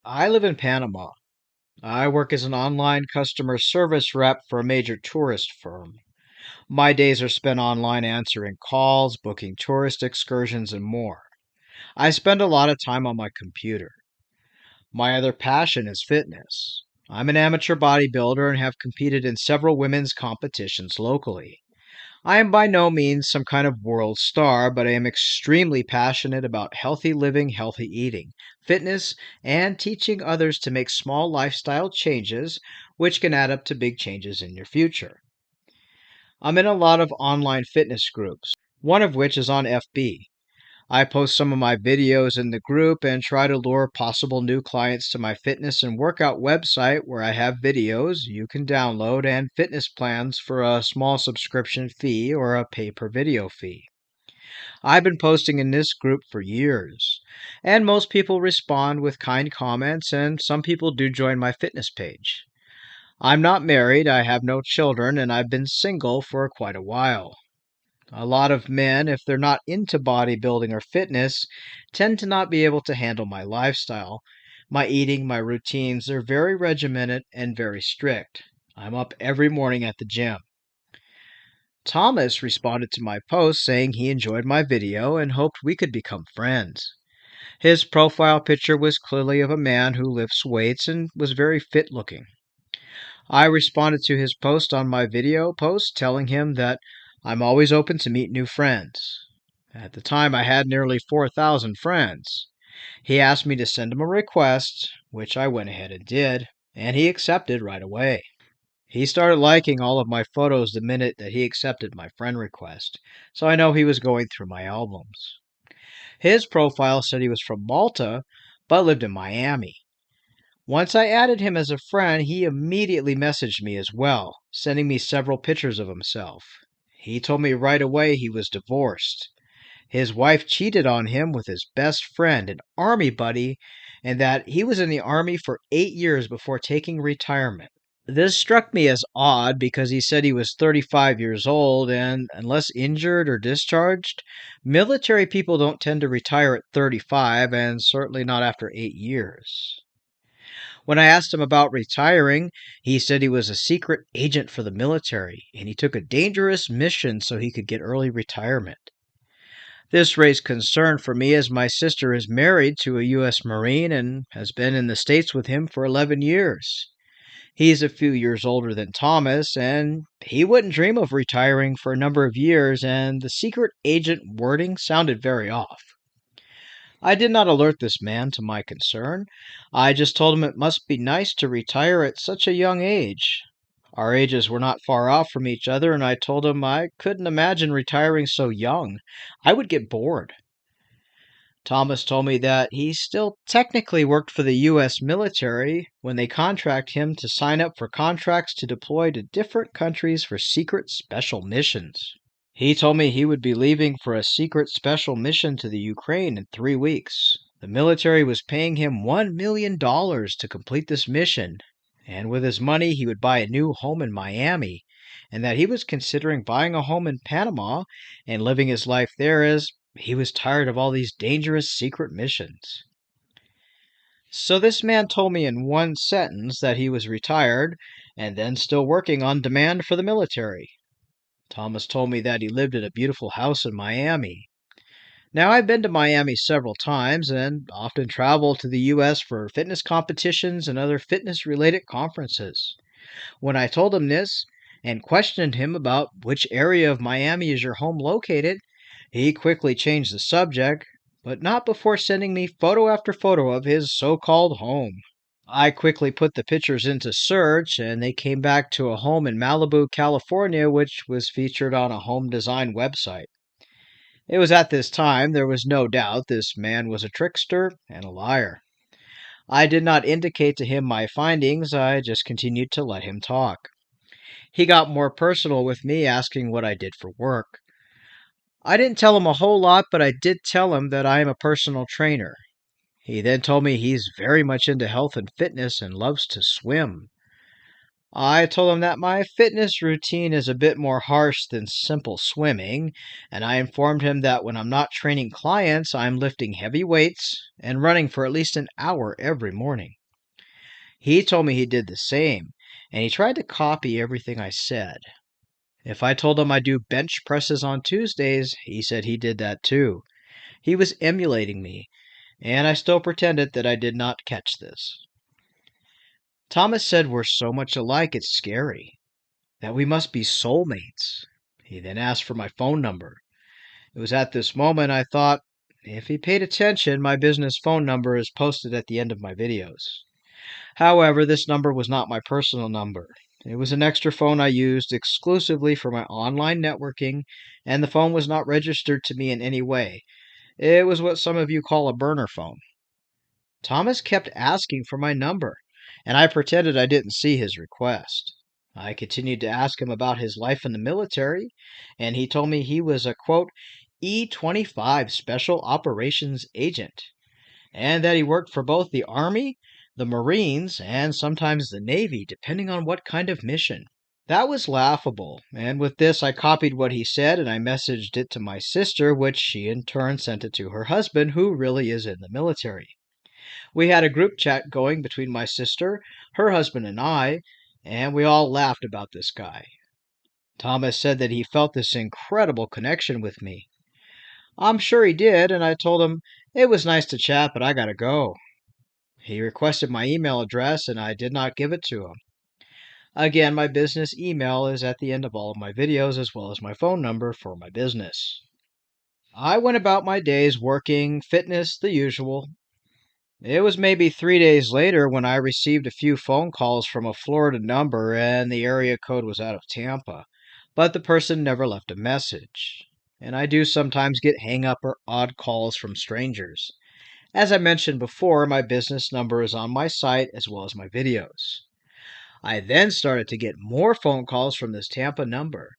I live in Panama. I work as an online customer service rep for a major tourist firm. My days are spent online answering calls, booking tourist excursions, and more. I spend a lot of time on my computer. My other passion is fitness. I'm an amateur bodybuilder and have competed in several women's competitions locally. I am by no means some kind of world star, but I am extremely passionate about healthy living, healthy eating, fitness, and teaching others to make small lifestyle changes which can add up to big changes in your future. I'm in a lot of online fitness groups, one of which is on FB. I post some of my videos in the group and try to lure possible new clients to my fitness and workout website where I have videos you can download and fitness plans for a small subscription fee or a pay per video fee. I've been posting in this group for years, and most people respond with kind comments, and some people do join my fitness page. I'm not married, I have no children, and I've been single for quite a while. A lot of men, if they're not into bodybuilding or fitness, tend to not be able to handle my lifestyle. My eating, my routines are very regimented and very strict. I'm up every morning at the gym. Thomas responded to my post saying he enjoyed my video and hoped we could become friends. His profile picture was clearly of a man who lifts weights and was very fit looking. I responded to his post on my video post telling him that I'm always open to meet new friends. At the time, I had nearly 4,000 friends. He asked me to send him a request, which I went ahead and did, and he accepted right away. He started liking all of my photos the minute that he accepted my friend request, so I know he was going through my albums. His profile said he was from Malta, but lived in Miami. Once I added him as a friend, he immediately messaged me as well, sending me several pictures of himself. He told me right away he was divorced. His wife cheated on him with his best friend, an army buddy, and that he was in the army for 8 years before taking retirement. This struck me as odd because he said he was 35 years old, and unless injured or discharged, military people don't tend to retire at 35, and certainly not after 8 years. When I asked him about retiring, he said he was a secret agent for the military and he took a dangerous mission so he could get early retirement. This raised concern for me as my sister is married to a U.S. Marine and has been in the States with him for 11 years. He's a few years older than Thomas, and he wouldn't dream of retiring for a number of years, and the secret agent wording sounded very off. I did not alert this man to my concern. I just told him it must be nice to retire at such a young age. Our ages were not far off from each other, and I told him I couldn't imagine retiring so young. I would get bored. Thomas told me that he still technically worked for the U.S. military when they contract him to sign up for contracts to deploy to different countries for secret special missions. He told me he would be leaving for a secret special mission to the Ukraine in 3 weeks. The military was paying him $1 million to complete this mission, and with his money he would buy a new home in Miami, and that he was considering buying a home in Panama and living his life there as he was tired of all these dangerous secret missions. So this man told me in one sentence that he was retired and then still working on demand for the military. Thomas told me that he lived in a beautiful house in Miami. Now, I've been to Miami several times and often travel to the U.S. for fitness competitions and other fitness related conferences. When I told him this and questioned him about which area of Miami is your home located, he quickly changed the subject, but not before sending me photo after photo of his so called home. I quickly put the pictures into search, and they came back to a home in Malibu, California, which was featured on a home design website. It was at this time there was no doubt this man was a trickster and a liar. I did not indicate to him my findings, I just continued to let him talk. He got more personal with me, asking what I did for work. I didn't tell him a whole lot, but I did tell him that I am a personal trainer. He then told me he's very much into health and fitness and loves to swim. I told him that my fitness routine is a bit more harsh than simple swimming, and I informed him that when I'm not training clients, I'm lifting heavy weights and running for at least an hour every morning. He told me he did the same, and he tried to copy everything I said. If I told him I do bench presses on Tuesdays, he said he did that too. He was emulating me, and I still pretended that I did not catch this. Thomas said we're so much alike it's scary, that we must be soulmates. He then asked for my phone number. It was at this moment I thought, if he paid attention, my business phone number is posted at the end of my videos. However, this number was not my personal number. It was an extra phone I used exclusively for my online networking, and the phone was not registered to me in any way. It was what some of you call a burner phone. Thomas kept asking for my number, and I pretended I didn't see his request. I continued to ask him about his life in the military, and he told me he was a quote, E-25 Special Operations Agent, and that he worked for both the Army, the Marines, and sometimes the Navy, depending on what kind of mission. That was laughable, and with this I copied what he said and I messaged it to my sister, which she in turn sent it to her husband, who really is in the military. We had a group chat going between my sister, her husband, and we all laughed about this guy. Thomas said that he felt this incredible connection with me. I'm sure he did, and I told him it was nice to chat, but I gotta go. He requested my email address, and I did not give it to him. Again, my business email is at the end of all of my videos, as well as my phone number for my business. I went about my days working, fitness, the usual. It was maybe 3 days later when I received a few phone calls from a Florida number and the area code was out of Tampa, but the person never left a message. And I do sometimes get hang up or odd calls from strangers. As I mentioned before, my business number is on my site as well as my videos. I then started to get more phone calls from this Tampa number.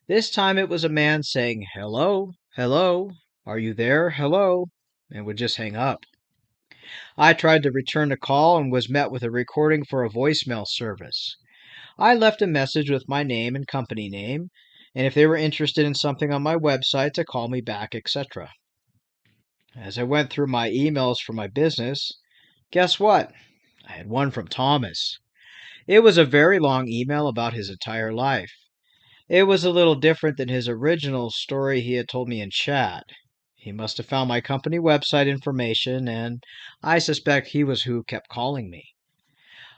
This time it was a man saying, "Hello, hello, are you there? Hello," and would just hang up. I tried to return the call and was met with a recording for a voicemail service. I left a message with my name and company name, and if they were interested in something on my website to call me back, etc. As I went through my emails for my business, guess what? I had one from Thomas. It was a very long email about his entire life. It was a little different than his original story he had told me in chat. He must have found my company website information, and I suspect he was who kept calling me.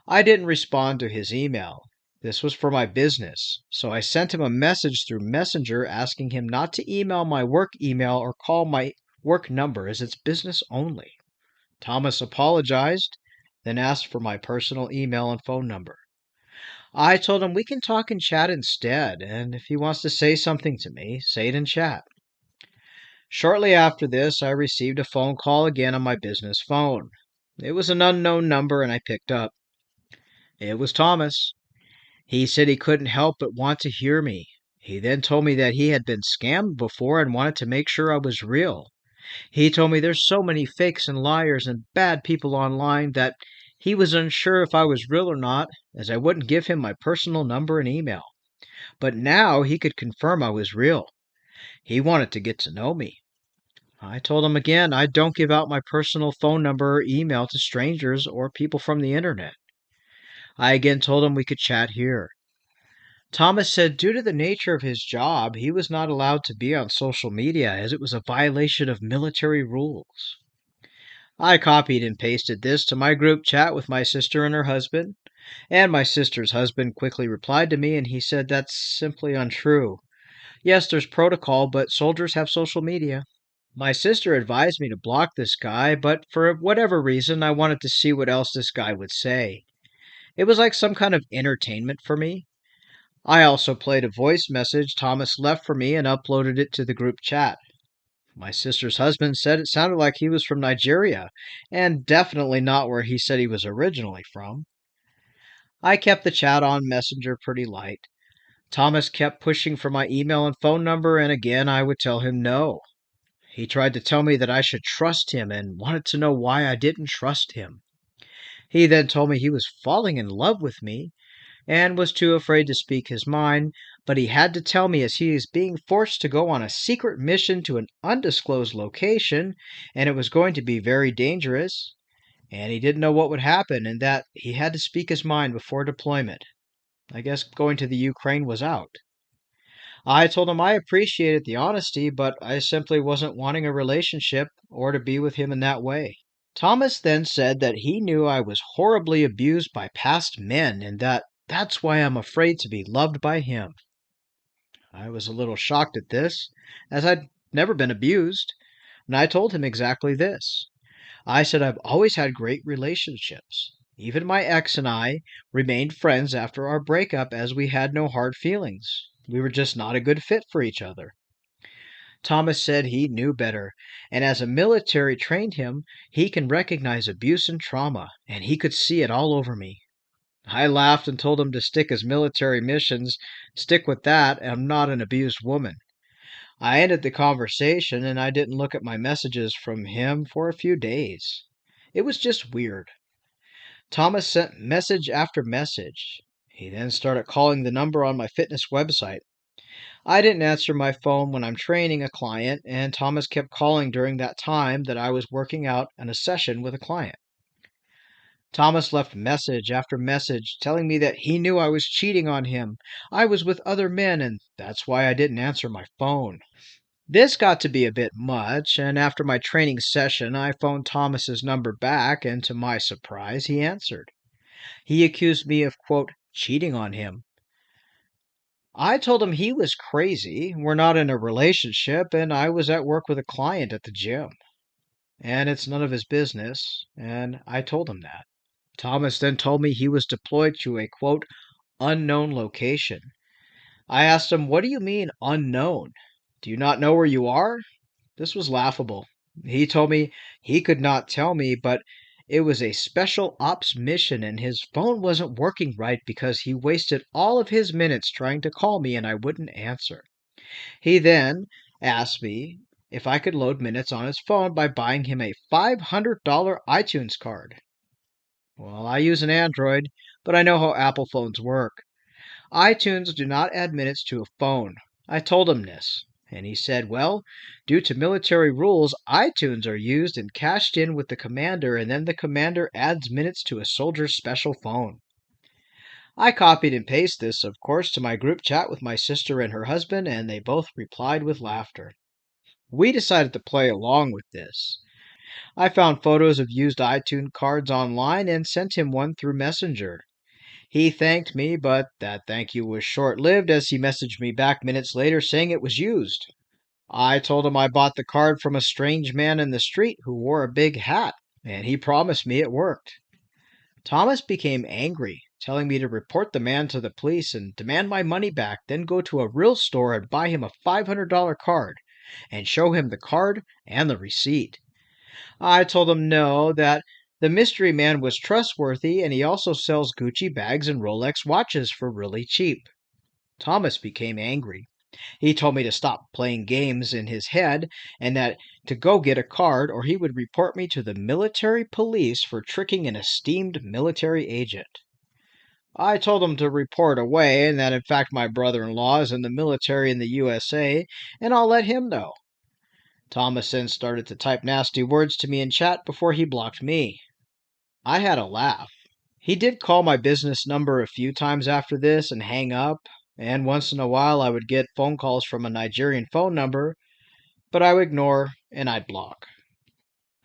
I didn't respond to his email. This was for my business, so I sent him a message through Messenger asking him not to email my work email or call my work number as it's business only. Thomas apologized, then asked for my personal email and phone number. I told him we can talk in chat instead, and if he wants to say something to me, say it in chat. Shortly after this, I received a phone call again on my business phone. It was an unknown number, and I picked up. It was Thomas. He said he couldn't help but want to hear me. He then told me that he had been scammed before and wanted to make sure I was real. He told me there's so many fakes and liars and bad people online that he was unsure if I was real or not, as I wouldn't give him my personal number and email. But now he could confirm I was real. He wanted to get to know me. I told him again I don't give out my personal phone number or email to strangers or people from the internet. I again told him we could chat here. Thomas said due to the nature of his job, he was not allowed to be on social media as it was a violation of military rules. I copied and pasted this to my group chat with my sister and her husband, and my sister's husband quickly replied to me and he said that's simply untrue. Yes, there's protocol, but soldiers have social media. My sister advised me to block this guy, but for whatever reason, I wanted to see what else this guy would say. It was like some kind of entertainment for me. I also played a voice message Thomas left for me and uploaded it to the group chat. My sister's husband said it sounded like he was from Nigeria, and definitely not where he said he was originally from. I kept the chat on Messenger pretty light. Thomas kept pushing for my email and phone number, and again I would tell him no. He tried to tell me that I should trust him and wanted to know why I didn't trust him. He then told me he was falling in love with me, and was too afraid to speak his mind, but he had to tell me as he is being forced to go on a secret mission to an undisclosed location, and it was going to be very dangerous, and he didn't know what would happen, and that he had to speak his mind before deployment. I guess going to the Ukraine was out. I told him I appreciated the honesty, but I simply wasn't wanting a relationship or to be with him in that way. Thomas then said that he knew I was horribly abused by past men and that that's why I'm afraid to be loved by him. I was a little shocked at this, as I'd never been abused, and I told him exactly this. I said I've always had great relationships. Even my ex and I remained friends after our breakup as we had no hard feelings. We were just not a good fit for each other. Thomas said he knew better, and as a military trained him, he can recognize abuse and trauma, and he could see it all over me. I laughed and told him to stick his military missions, stick with that, I'm not an abused woman. I ended the conversation and I didn't look at my messages from him for a few days. It was just weird. Thomas sent message after message. He then started calling the number on my fitness website. I didn't answer my phone when I'm training a client, and Thomas kept calling during that time that I was working out in a session with a client. Thomas left message after message telling me that he knew I was cheating on him. I was with other men, and that's why I didn't answer my phone. This got to be a bit much, and after my training session, I phoned Thomas's number back, and to my surprise, he answered. He accused me of, quote, cheating on him. I told him he was crazy, we're not in a relationship, and I was at work with a client at the gym. And it's none of his business, and I told him that. Thomas then told me he was deployed to a, quote, unknown location. I asked him, what do you mean, unknown? Do you not know where you are? This was laughable. He told me he could not tell me, but it was a special ops mission and his phone wasn't working right because he wasted all of his minutes trying to call me and I wouldn't answer. He then asked me if I could load minutes on his phone by buying him a $500 iTunes card. Well, I use an Android, but I know how Apple phones work. iTunes do not add minutes to a phone. I told him this, and he said, well, due to military rules, iTunes are used and cashed in with the commander, and then the commander adds minutes to a soldier's special phone. I copied and pasted this, of course, to my group chat with my sister and her husband, and they both replied with laughter. We decided to play along with this. I found photos of used iTunes cards online and sent him one through Messenger. He thanked me, but that thank you was short-lived as he messaged me back minutes later saying it was used. I told him I bought the card from a strange man in the street who wore a big hat, and he promised me it worked. Thomas became angry, telling me to report the man to the police and demand my money back, then go to a real store and buy him a $500 card and show him the card and the receipt. I told him no, that the mystery man was trustworthy and he also sells Gucci bags and Rolex watches for really cheap. Thomas became angry. He told me to stop playing games in his head and that to go get a card or he would report me to the military police for tricking an esteemed military agent. I told him to report away and that in fact my brother-in-law is in the military in the USA and I'll let him know. Thomas then started to type nasty words to me in chat before he blocked me. I had a laugh. He did call my business number a few times after this and hang up, and once in a while I would get phone calls from a Nigerian phone number, but I would ignore and I'd block.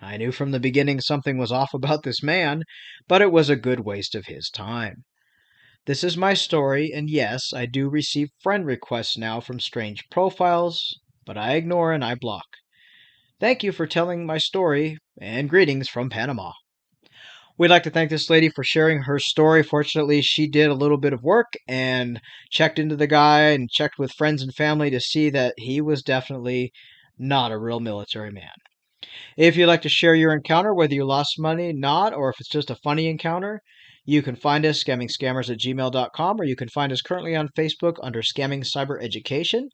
I knew from the beginning something was off about this man, but it was a good waste of his time. This is my story, and yes, I do receive friend requests now from strange profiles, but I ignore and I block. Thank you for telling my story, and greetings from Panama. We'd like to thank this lady for sharing her story. Fortunately, she did a little bit of work and checked into the guy and checked with friends and family to see that he was definitely not a real military man. If you'd like to share your encounter, whether you lost money, not, or if it's just a funny encounter, you can find us scammingscammers@gmail.com, or you can find us currently on Facebook under Scamming Cyber Education.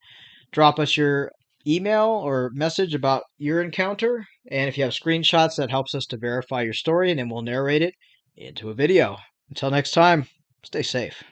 Drop us your email or message about your encounter, and if you have screenshots, that helps us to verify your story, and then we'll narrate it into a video. Until next time, stay safe.